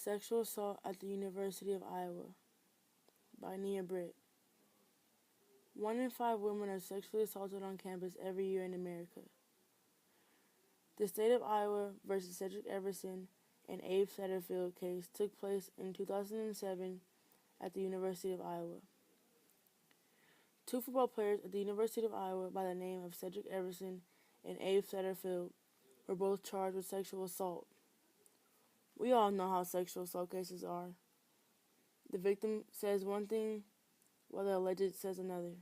Sexual Assault at the University of Iowa by Nia Britt. 1 in 5 women are sexually assaulted on campus every year in America. The state of Iowa versus Cedric Everson and Abe Satterfield case took place in 2007 at the University of Iowa. Two football players at the University of Iowa by the name of Cedric Everson and Abe Satterfield were both charged with sexual assault. We all know how sexual assault cases are. The victim says one thing while the alleged says another.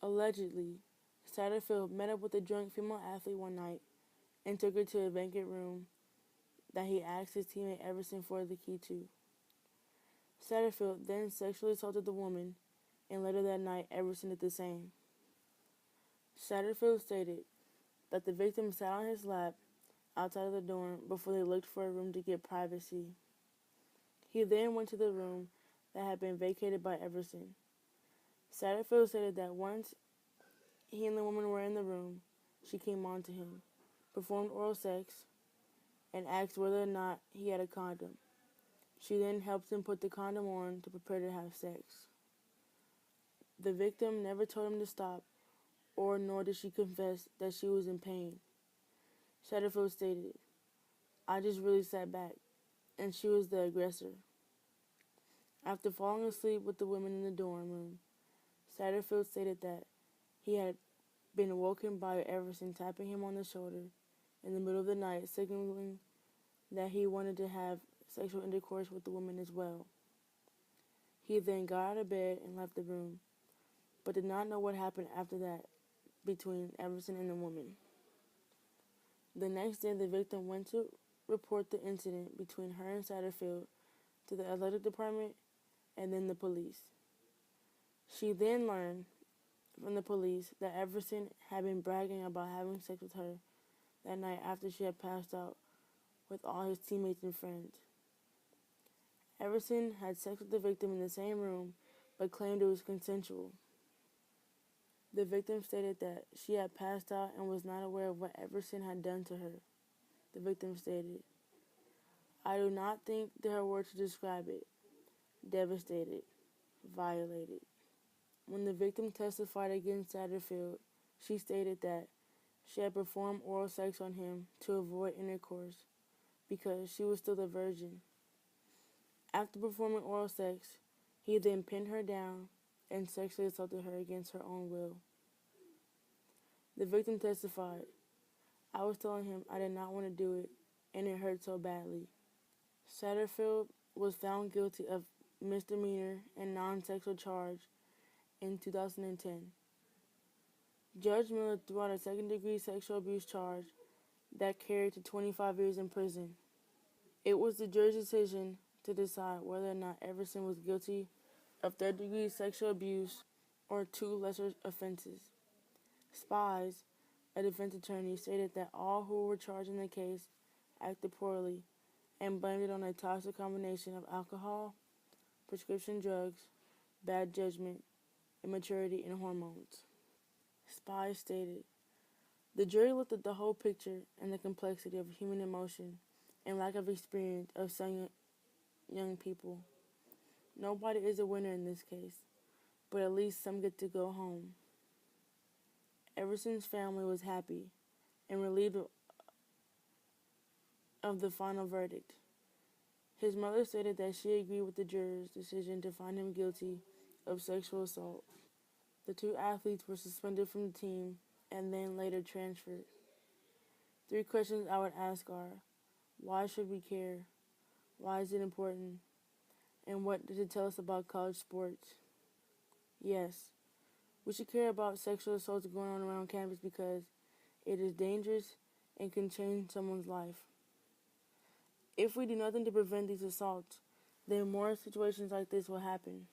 Allegedly, Satterfield met up with a drunk female athlete one night and took her to a vacant room that he asked his teammate Everson for the key to. Satterfield then sexually assaulted the woman, and later that night Everson did the same. Satterfield stated that the victim sat on his lap outside of the dorm before they looked for a room to get privacy. He then went to the room that had been vacated by Everson. Satterfield stated that once he and the woman were in the room, she came on to him, performed oral sex, and asked whether or not he had a condom. She then helped him put the condom on to prepare to have sex. The victim never told him to stop, or nor did she confess that she was in pain. Satterfield stated, "I just really sat back, and she was the aggressor." After falling asleep with the women in the dorm room, Satterfield stated that he had been woken by Everson tapping him on the shoulder in the middle of the night, signaling that he wanted to have sexual intercourse with the woman as well. He then got out of bed and left the room, but did not know what happened after that between Everson and the woman. The next day, the victim went to report the incident between her and Satterfield to the athletic department and then the police. She then learned from the police that Everson had been bragging about having sex with her that night after she had passed out with all his teammates and friends. Everson had sex with the victim in the same room, but claimed it was consensual. The victim stated that she had passed out and was not aware of what Everson had done to her. The victim stated, "I do not think there are words to describe it. Devastated. Violated." When the victim testified against Satterfield, she stated that she had performed oral sex on him to avoid intercourse because she was still a virgin. After performing oral sex, he then pinned her down and sexually assaulted her against her own will. The victim testified, "I was telling him I did not want to do it, and it hurt so badly." Satterfield was found guilty of misdemeanor and non-sexual charge in 2010. Judge Miller threw out a second-degree sexual abuse charge that carried to 25 years in prison. It was the jury's decision to decide whether or not Everson was guilty of third-degree sexual abuse or two lesser offenses. Spies, a defense attorney, stated that all who were charged in the case acted poorly and blamed it on a toxic combination of alcohol, prescription drugs, bad judgment, immaturity, and hormones. Spies stated, "The jury looked at the whole picture and the complexity of human emotion and lack of experience of some young people. Nobody is a winner in this case, but at least some get to go home." Everson's family was happy and relieved of the final verdict. His mother stated that she agreed with the jurors' decision to find him guilty of sexual assault. The two athletes were suspended from the team and then later transferred. 3 questions I would ask are, why should we care? Why is it important? And what does it tell us about college sports? Yes, we should care about sexual assaults going on around campus because it is dangerous and can change someone's life. If we do nothing to prevent these assaults, then more situations like this will happen.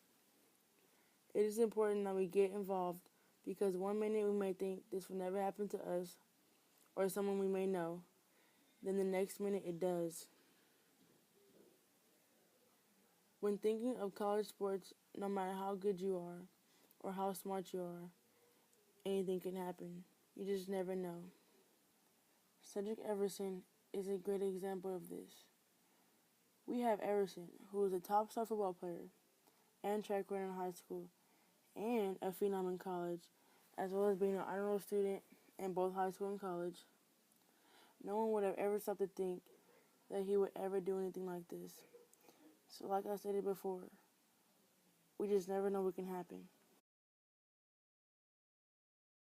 It is important that we get involved because one minute we may think this will never happen to us or someone we may know, then the next minute it does. When thinking of college sports, no matter how good you are or how smart you are, anything can happen. You just never know. Cedric Everson is a great example of this. We have Everson, who was a top star football player and track runner in high school and a phenom in college, as well as being an honor roll student in both high school and college. No one would have ever stopped to think that he would ever do anything like this. So like I stated before, we just never know what can happen.